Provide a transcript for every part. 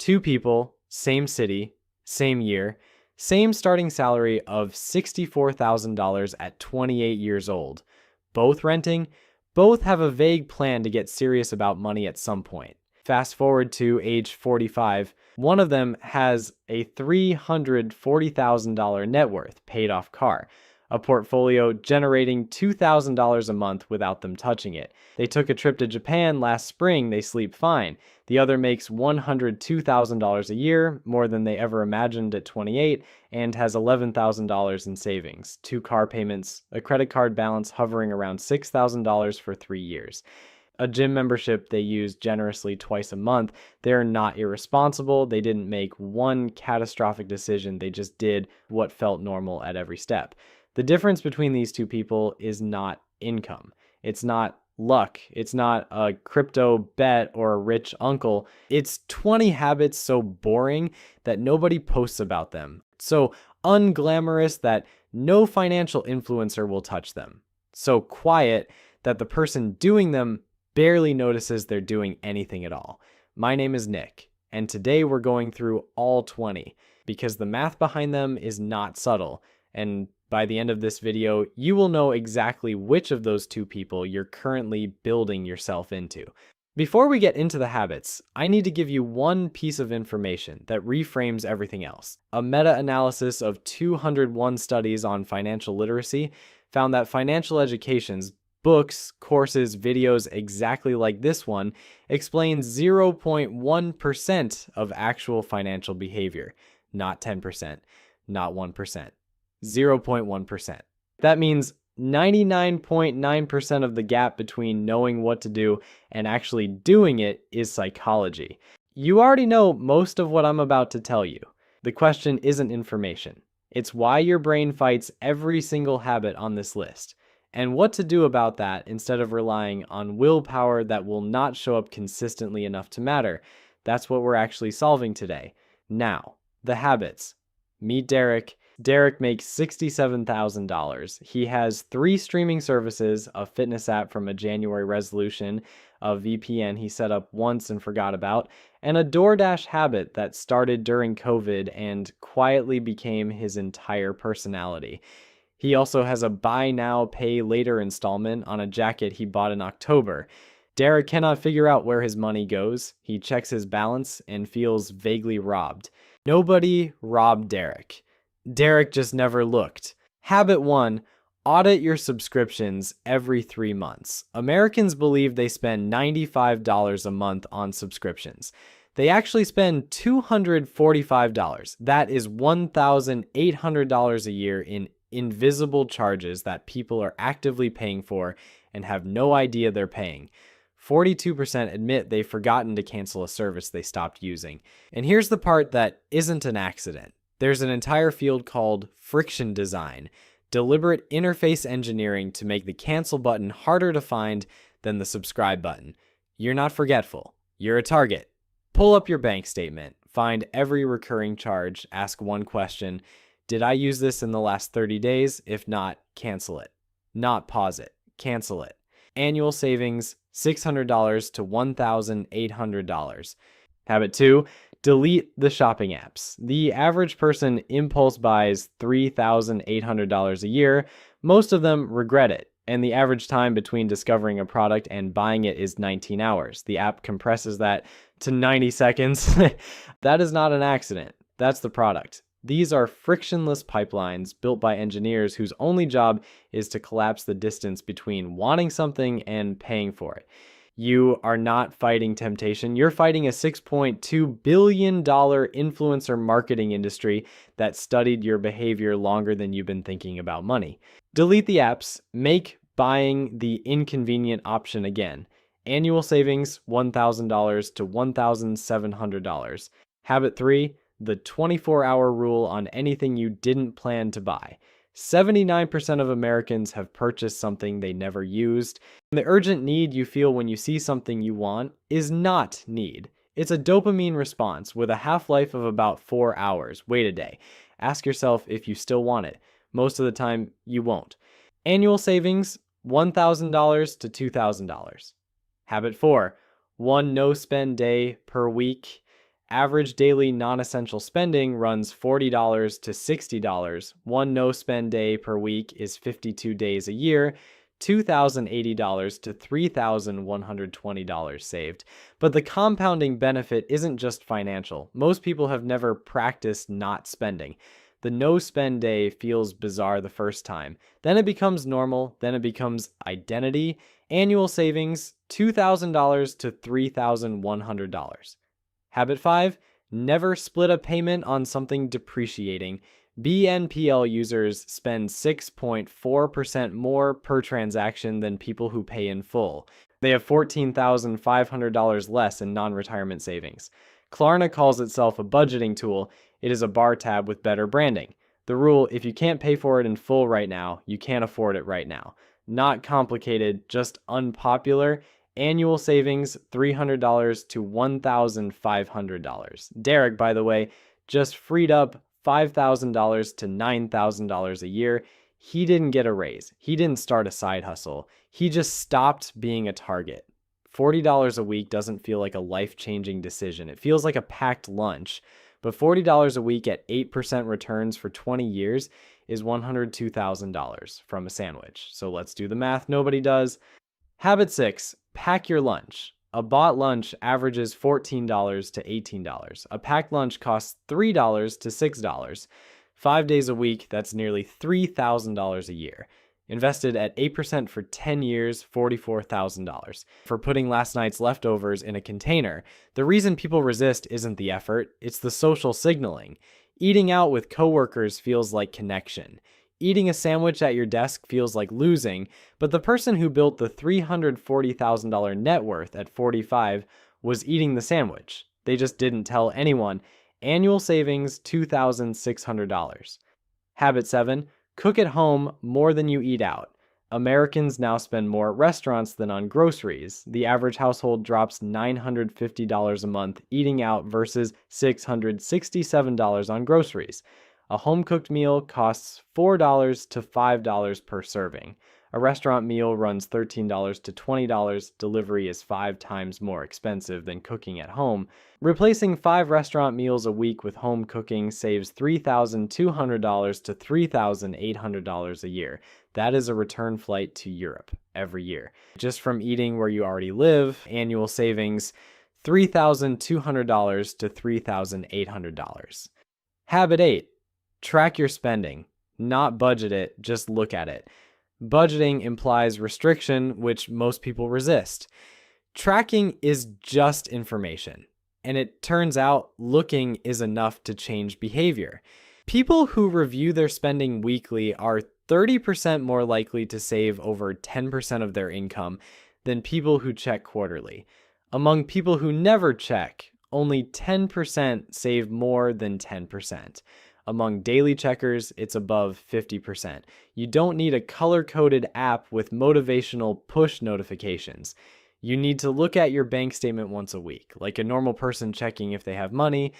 Two people, same city, same year, same starting salary of $64,000 at 28 years old. Both renting, both have a vague plan to get serious about money at some point. Fast forward to age 45, one of them has a $340,000 net worth paid off car, a portfolio generating $2,000 a month without them touching it. They took a trip to Japan last spring, they sleep fine. The other makes $102,000 a year, more than they ever imagined at 28, and has $11,000 in savings, 2 car payments, a credit card balance hovering around $6,000 for 3 years. A gym membership they use generously twice a month. They're not irresponsible. They didn't make one catastrophic decision. They just did what felt normal at every step. The difference between these two people is not income. It's not luck. It's not a crypto bet or a rich uncle. It's 20 habits so boring that nobody posts about them. So unglamorous that no financial influencer will touch them. So quiet that the person doing them barely notices they're doing anything at all. My name is Nick, and today we're going through all 20 because the math behind them is not subtle, and by the end of this video, you will know exactly which of those two people you're currently building yourself into. Before we get into the habits, I need to give you one piece of information that reframes everything else. A meta-analysis of 201 studies on financial literacy found that financial education's books, courses, videos exactly like this one explain 0.1% of actual financial behavior. Not 10%, not 1%, 0.1%. That means 99.9% of the gap between knowing what to do and actually doing it is psychology. You already know most of what I'm about to tell you. The question isn't information. It's why your brain fights every single habit on this list, and what to do about that instead of relying on willpower that will not show up consistently enough to matter. That's what we're actually solving today. Now, the habits. Meet Derek. Derek makes $67,000. He has 3 streaming services, a fitness app from a January resolution, a VPN he set up once and forgot about, and a DoorDash habit that started during COVID and quietly became his entire personality. He also has a buy now, pay later installment on a jacket he bought in October. Derek cannot figure out where his money goes. He checks his balance and feels vaguely robbed. Nobody robbed Derek. Derek just never looked. Habit 1, audit your subscriptions every 3 months. Americans believe they spend $95 a month on subscriptions. They actually spend $245. That is $1,800 a year in invisible charges that people are actively paying for and have no idea they're paying. 42% admit they've forgotten to cancel a service they stopped using. And here's the part that isn't an accident. There's an entire field called friction design, deliberate interface engineering to make the cancel button harder to find than the subscribe button. You're not forgetful. You're a target. Pull up your bank statement, find every recurring charge, ask one question. Did I use this in the last 30 days? If not, cancel it. Not pause it. Cancel it. Annual savings, $600 to $1,800. Habit 2, delete the shopping apps. The average person impulse buys $3,800 a year. Most of them regret it, and the average time between discovering a product and buying it is 19 hours. The app compresses that to 90 seconds. That is not an accident. That's the product. These are frictionless pipelines built by engineers whose only job is to collapse the distance between wanting something and paying for it. You are not fighting temptation. You're fighting a $6.2 billion influencer marketing industry that studied your behavior longer than you've been thinking about money. Delete the apps. Make buying the inconvenient option again. Annual savings, $1,000 to $1,700. Habit 3, the 24-hour rule on anything you didn't plan to buy. 79% of Americans have purchased something they never used. The urgent need you feel when you see something you want is not need. It's a dopamine response with a half-life of about 4 hours. Wait a day. Ask yourself if you still want it. Most of the time, you won't. Annual savings, $1,000 to $2,000. Habit 4, one no-spend day per week. Average daily non-essential spending runs $40 to $60. One no-spend day per week is 52 days a year, $2,080 to $3,120 saved. But the compounding benefit isn't just financial. Most people have never practiced not spending. The no-spend day feels bizarre the first time. Then it becomes normal. Then it becomes identity. Annual savings, $2,000 to $3,100. Habit 5, never split a payment on something depreciating. BNPL users spend 6.4% more per transaction than people who pay in full. They have $14,500 less in non-retirement savings. Klarna calls itself a budgeting tool. It is a bar tab with better branding. The rule, if you can't pay for it in full right now, you can't afford it right now. Not complicated, just unpopular. Annual savings, $300 to $1,500. Derek, by the way, just freed up $5,000 to $9,000 a year. He didn't get a raise. He didn't start a side hustle. He just stopped being a target. $40 a week doesn't feel like a life-changing decision. It feels like a packed lunch. But $40 a week at 8% returns for 20 years is $102,000 from a sandwich. So let's do the math nobody does. Habit 6, pack your lunch. A bought lunch averages $14 to $18. A packed lunch costs $3 to $6. 5 days a week, that's nearly $3,000 a year. Invested at 8% for 10 years, $44,000. For putting last night's leftovers in a container, the reason people resist isn't the effort, it's the social signaling. Eating out with coworkers feels like connection. Eating a sandwich at your desk feels like losing, but the person who built the $340,000 net worth at 45 was eating the sandwich. They just didn't tell anyone. Annual savings, $2,600. Habit 7, cook at home more than you eat out. Americans now spend more at restaurants than on groceries. The average household drops $950 a month eating out versus $667 on groceries. A home-cooked meal costs $4 to $5 per serving. A restaurant meal runs $13 to $20. Delivery is 5 times more expensive than cooking at home. Replacing 5 restaurant meals a week with home cooking saves $3,200 to $3,800 a year. That is a return flight to Europe every year. Just from eating where you already live, annual savings $3,200 to $3,800. Habit 8. Track your spending. Not budget it, just look at it. Budgeting implies restriction, which most people resist. Tracking is just information, and it turns out looking is enough to change behavior. People who review their spending weekly are 30% more likely to save over 10% of their income than people who check quarterly. Among people who never check, only 10% save more than 10%. Among daily checkers, it's above 50%. You don't need a color-coded app with motivational push notifications. You need to look at your bank statement once a week, like a normal person checking if they have money.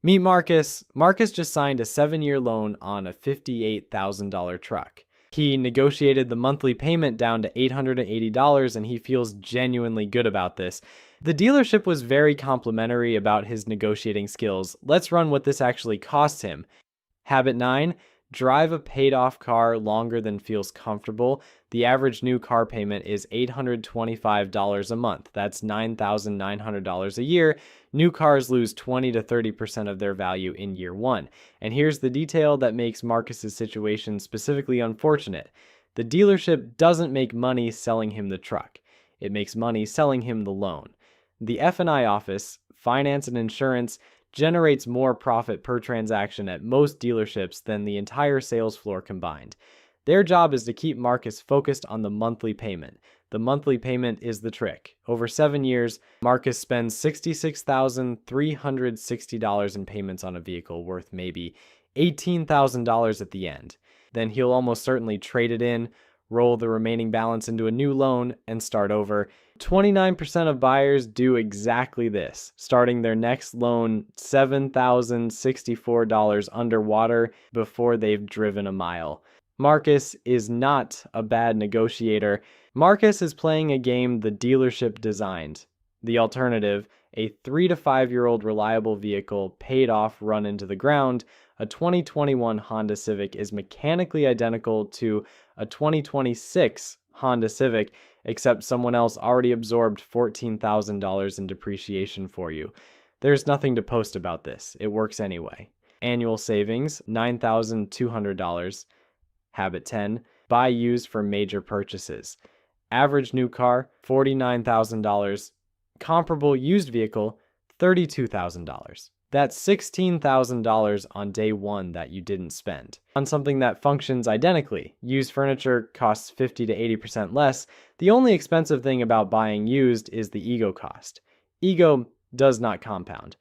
Meet Marcus. Marcus just signed a 7-year loan on a $58,000 truck. He negotiated the monthly payment down to $880, and he feels genuinely good about this. The dealership was very complimentary about his negotiating skills. Let's run what this actually cost him. Habit 9, drive a paid-off car longer than feels comfortable. The average new car payment is $825 a month. That's $9,900 a year. New cars lose 20 to 30% of their value in year 1. And here's the detail that makes Marcus's situation specifically unfortunate. The dealership doesn't make money selling him the truck. It makes money selling him the loan. The F&I office, finance and insurance, generates more profit per transaction at most dealerships than the entire sales floor combined. Their job is to keep Marcus focused on the monthly payment. The monthly payment is the trick. Over 7 years, Marcus spends $66,360 in payments on a vehicle worth maybe $18,000 at the end. Then he'll almost certainly trade it in, roll the remaining balance into a new loan, and start over. 29% of buyers do exactly this, starting their next loan $7,064 underwater before they've driven a mile. Marcus is not a bad negotiator. Marcus is playing a game the dealership designed. The alternative, a 3 to 5 year old reliable vehicle paid off, run into the ground. A 2021 Honda Civic is mechanically identical to a 2026 Honda Civic, except someone else already absorbed $14,000 in depreciation for you. There's nothing to post about this. It works anyway. Annual savings, $9,200. Habit 10, buy used for major purchases. Average new car, $49,000. Comparable used vehicle, $32,000. That's $16,000 on day one that you didn't spend on something that functions identically. Used furniture costs 50 to 80% less. The only expensive thing about buying used is the ego cost. Ego does not compound.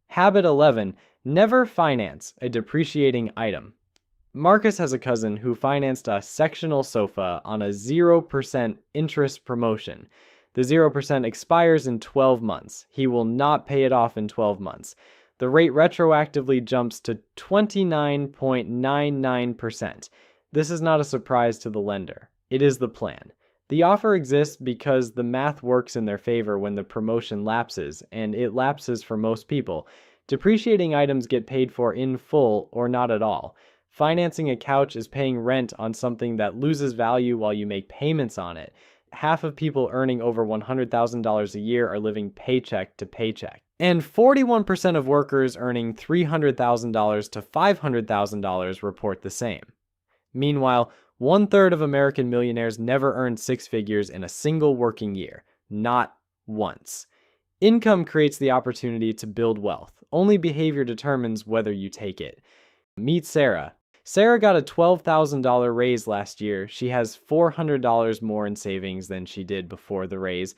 Habit 11, never finance a depreciating item. Marcus has a cousin who financed a sectional sofa on a 0% interest promotion. The 0% expires in 12 months. He will not pay it off in 12 months. The rate retroactively jumps to 29.99%. This is not a surprise to the lender. It is the plan. The offer exists because the math works in their favor when the promotion lapses, and it lapses for most people. Depreciating items get paid for in full or not at all. Financing a couch is paying rent on something that loses value while you make payments on it. Half of people earning over $100,000 a year are living paycheck to paycheck. And 41% of workers earning $300,000 to $500,000 report the same. Meanwhile, 1/3 of American millionaires never earned six figures in a single working year. Not once. Income creates the opportunity to build wealth. Only behavior determines whether you take it. Meet Sarah. Sarah got a $12,000 raise last year. She has $400 more in savings than she did before the raise.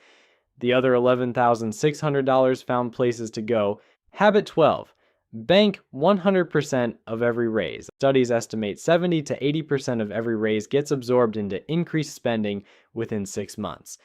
The other $11,600 found places to go. Habit 12. Bank 100% of every raise. Studies estimate 70 to 80% of every raise gets absorbed into increased spending within 6 months.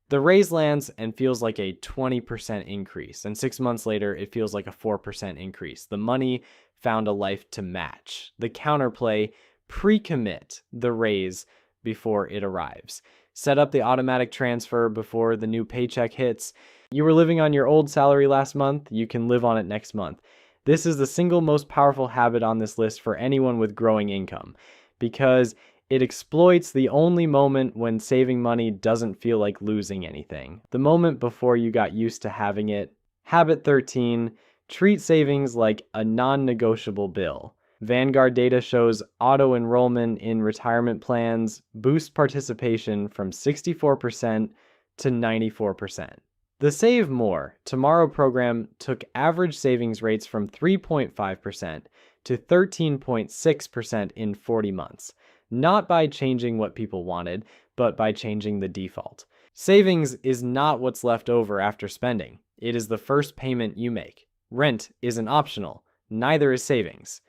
The raise lands and feels like a 20% increase, and 6 months later, it feels like a 4% increase. The money found a life to match. The counterplay, pre-commit the raise before it arrives. Set up the automatic transfer before the new paycheck hits. You were living on your old salary last month, you can live on it next month. This is the single most powerful habit on this list for anyone with growing income, because it exploits the only moment when saving money doesn't feel like losing anything. The moment before you got used to having it. Habit 13, treat savings like a non-negotiable bill. Vanguard data shows auto-enrollment in retirement plans boosts participation from 64% to 94%. The Save More Tomorrow program took average savings rates from 3.5% to 13.6% in 40 months. Not by changing what people wanted, but by changing the default. Savings is not what's left over after spending. It is the first payment you make. Rent isn't optional. Neither is savings.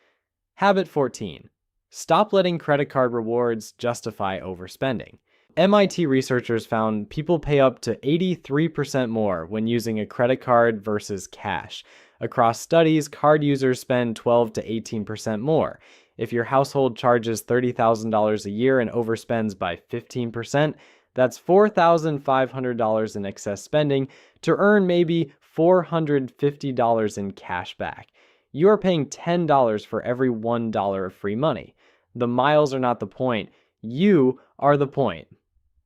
Habit 14. Stop letting credit card rewards justify overspending. MIT researchers found people pay up to 83% more when using a credit card versus cash. Across studies, card users spend 12 to 18% more. If your household charges $30,000 a year and overspends by 15%, that's $4,500 in excess spending to earn maybe $450 in cash back. You are paying $10 for every $1 of free money. The miles are not the point. You are the point.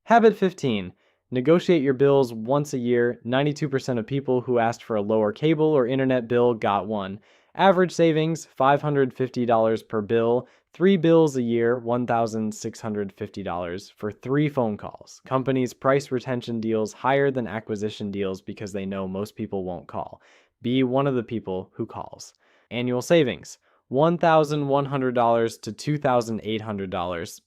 Habit 15. Negotiate your bills once a year. 92% of people who asked for a lower cable or internet bill got one. Average savings, $550 per bill. 3 bills a year, $1,650 for 3 phone calls. Companies price retention deals higher than acquisition deals because they know most people won't call. Be one of the people who calls. Annual savings, $1,100 to $2,800.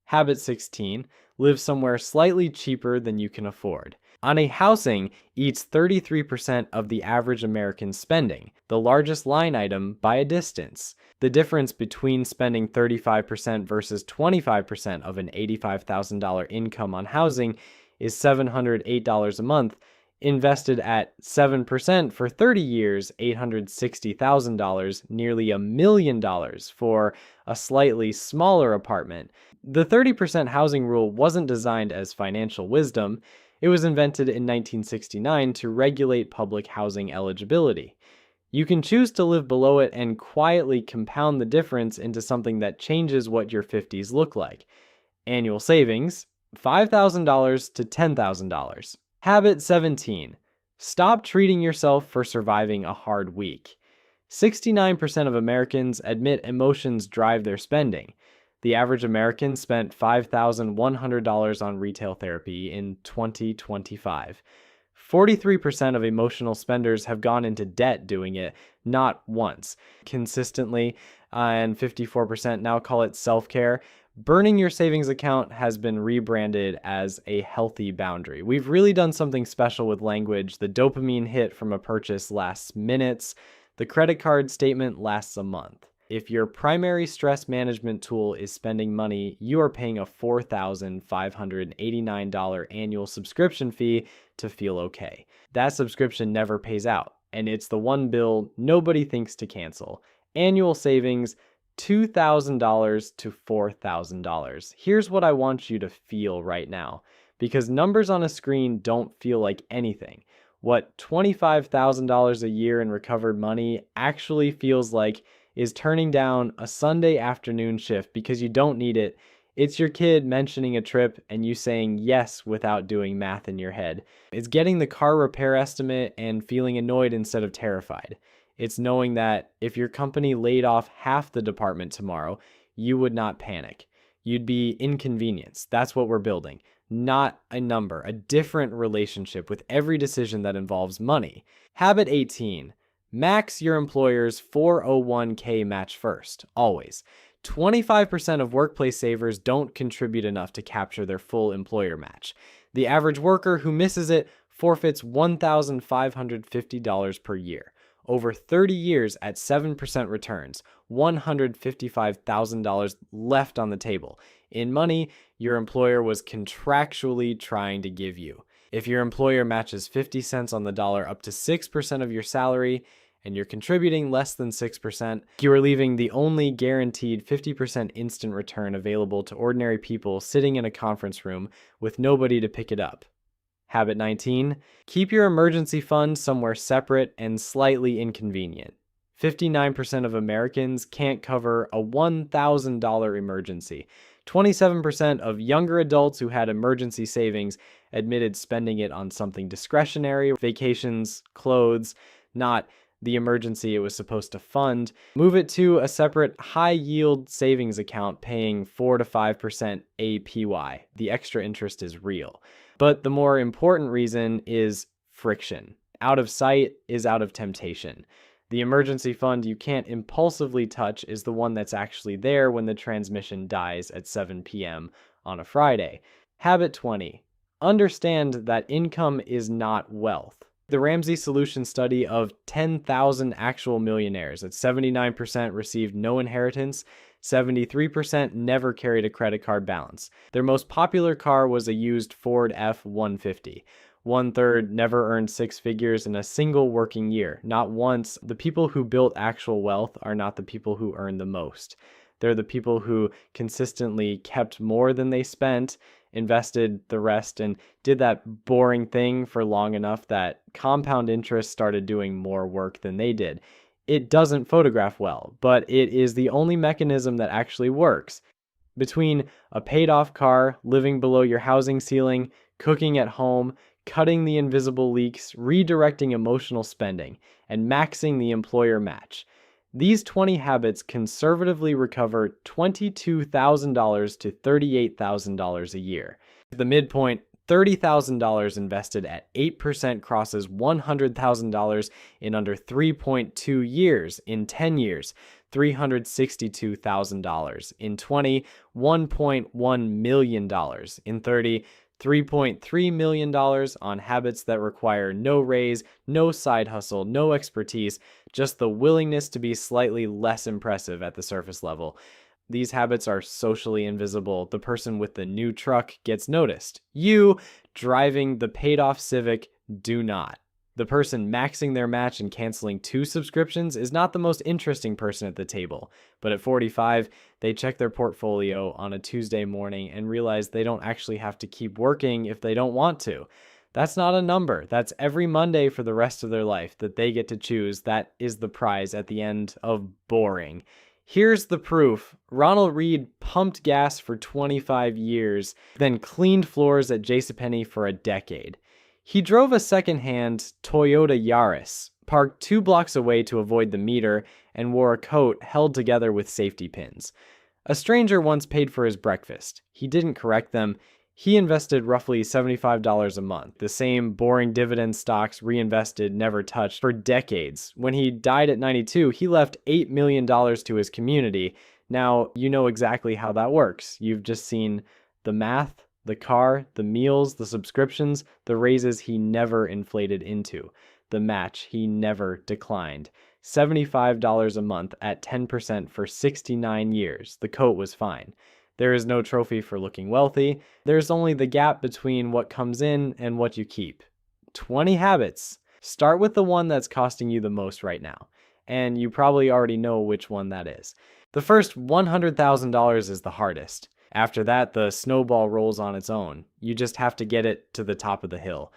Habit 16. Live somewhere slightly cheaper than you can afford. On a housing eats 33% of the average American spending, the largest line item by a distance. The difference between spending 35% versus 25% of an $85,000 income on housing is $708 a month. Invested at 7% for 30 years, $860,000, nearly $1 million for a slightly smaller apartment. The 30% housing rule wasn't designed as financial wisdom. It was invented in 1969 to regulate public housing eligibility. You can choose to live below it and quietly compound the difference into something that changes what your 50s look like. Annual savings, $5,000 to $10,000. Habit 17. Stop treating yourself for surviving a hard week. 69% of Americans admit emotions drive their spending. The average American spent $5,100 on retail therapy in 2025. 43% of emotional spenders have gone into debt doing it, not once, consistently, and 54% now call it self-care. Burning your savings account has been rebranded as a healthy boundary. We've really done something special with language. The dopamine hit from a purchase lasts minutes. The credit card statement lasts a month. If your primary stress management tool is spending money, you are paying a $4,589 annual subscription fee to feel okay. That subscription never pays out, and it's the one bill nobody thinks to cancel. Annual savings, $2,000 to $4,000. Here's what I want you to feel right now, because numbers on a screen don't feel like anything. What $25,000 a year in recovered money actually feels like is turning down a Sunday afternoon shift because you don't need it. It's your kid mentioning a trip and you saying yes without doing math in your head. It's getting the car repair estimate and feeling annoyed instead of terrified. It's knowing that if your company laid off half the department tomorrow, you would not panic. You'd be inconvenienced. That's what we're building. Not a number, a different relationship with every decision that involves money. Habit 18. Max your employer's 401k match first, always. 25% of workplace savers don't contribute enough to capture their full employer match. The average worker who misses it forfeits $1,550 per year. Over 30 years at 7% returns, $155,000 left on the table. In money, your employer was contractually trying to give you. If your employer matches 50 cents on the dollar up to 6% of your salary, and you're contributing less than 6%, you are leaving the only guaranteed 50% instant return available to ordinary people sitting in a conference room with nobody to pick it up. Habit 19. Keep your emergency fund somewhere separate and slightly inconvenient. 59% of Americans can't cover a $1,000 emergency. 27% of younger adults who had emergency savings admitted spending it on something discretionary, vacations, clothes, not the emergency it was supposed to fund. Move it to a separate high-yield savings account paying 4 to 5% APY. The extra interest is real. But the more important reason is friction. Out of sight is out of temptation. The emergency fund you can't impulsively touch is the one that's actually there when the transmission dies at 7 p.m. on a Friday. Habit 20. Understand that income is not wealth. The Ramsey Solutions study of 10,000 actual millionaires at 79% received no inheritance, 73% never carried a credit card balance. Their most popular car was a used Ford F-150. 1/3 never earned six figures in a single working year. Not once. The people who built actual wealth are not the people who earn the most. They're the people who consistently kept more than they spent, invested the rest, and did that boring thing for long enough that compound interest started doing more work than they did. It doesn't photograph well, but it is the only mechanism that actually works. Between a paid-off car, living below your housing ceiling, cooking at home, cutting the invisible leaks, redirecting emotional spending, and maxing the employer match, these 20 habits conservatively recover $22,000 to $38,000 a year. The midpoint, $30,000 invested at 8% crosses $100,000 in under 3.2 years. In 10 years, $362,000. In 20, $1.1 million. In 30, $3.3 million on habits that require no raise, no side hustle, no expertise, just the willingness to be slightly less impressive at the surface level. These habits are socially invisible. The person with the new truck gets noticed. You, driving the paid-off Civic, do not. The person maxing their match and canceling 2 subscriptions is not the most interesting person at the table, but at 45, they check their portfolio on a Tuesday morning and realize they don't actually have to keep working if they don't want to. That's not a number. That's every Monday for the rest of their life that they get to choose. That is the prize at the end of boring. Here's the proof. Ronald Reed pumped gas for 25 years, then cleaned floors at JCPenney for a decade. He drove a second-hand Toyota Yaris, parked 2 blocks away to avoid the meter, and wore a coat held together with safety pins. A stranger once paid for his breakfast. He didn't correct them. He invested roughly $75 a month, the same boring dividend stocks reinvested, never touched, for decades. When he died at 92, he left $8 million to his community. Now, you know exactly how that works. You've just seen the math, the car, the meals, the subscriptions, the raises he never inflated into, the match he never declined. $75 a month at 10% for 69 years. The coat was fine. There is no trophy for looking wealthy. There's only the gap between what comes in and what you keep. 20 habits. Start with the one that's costing you the most right now. And you probably already know which one that is. The first $100,000 is the hardest. After that, the snowball rolls on its own. You just have to get it to the top of the hill.